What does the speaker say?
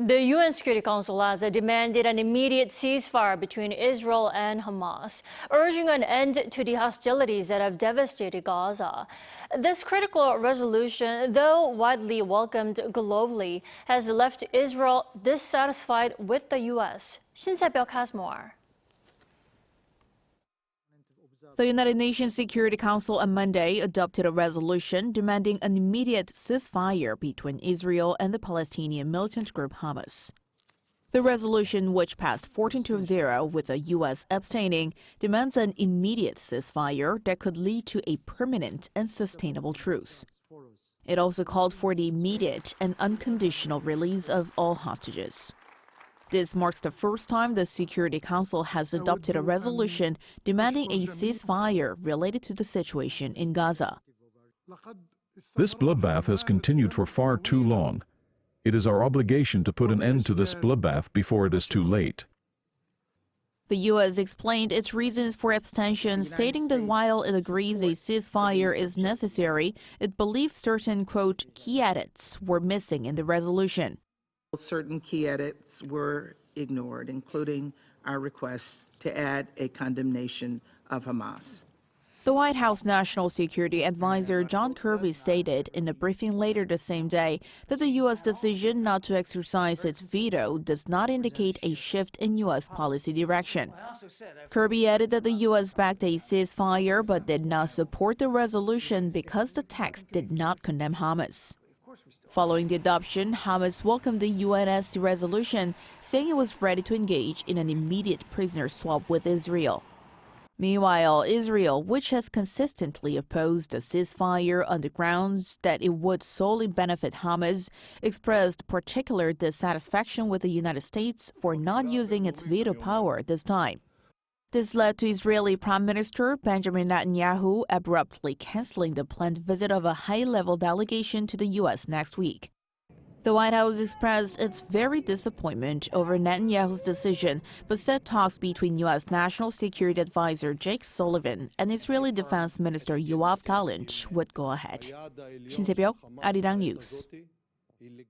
The UN Security Council has demanded an immediate ceasefire between Israel and Hamas, urging an end to the hostilities that have devastated Gaza. This critical resolution, though widely welcomed globally, has left Israel dissatisfied with the U.S. Shin Se-byuck has more. The United Nations Security Council on Monday adopted a resolution demanding an immediate ceasefire between Israel and the Palestinian militant group Hamas. The resolution, which passed 14-0 with the U.S. abstaining, demands an immediate ceasefire that could lead to a permanent and sustainable truce. It also called for the immediate and unconditional release of all hostages. This marks the first time the Security Council has adopted a resolution demanding a ceasefire related to the situation in Gaza. This bloodbath has continued for far too long. It is our obligation to put an end to this bloodbath before it is too late. The U.S. explained its reasons for abstention, stating that while it agrees a ceasefire is necessary, it believes certain, quote, key edits were missing in the resolution. Certain key edits were ignored, including our request to add a condemnation of Hamas. The White House National Security Advisor John Kirby stated in a briefing later the same day that the U.S. decision not to exercise its veto does not indicate a shift in U.S. policy direction. Kirby added that the U.S. backed a ceasefire but did not support the resolution because the text did not condemn Hamas. Following the adoption, Hamas welcomed the UNSC resolution, saying it was ready to engage in an immediate prisoner swap with Israel. Meanwhile, Israel, which has consistently opposed a ceasefire on the grounds that it would solely benefit Hamas, expressed particular dissatisfaction with the United States for not using its veto power this time. This led to Israeli Prime Minister Benjamin Netanyahu abruptly canceling the planned visit of a high-level delegation to the U.S. next week. The White House expressed its very disappointment over Netanyahu's decision, but said talks between U.S. National Security Advisor Jake Sullivan and Israeli Defense Minister Yoav Gallant would go ahead. Shin Se-byuck, Arirang News.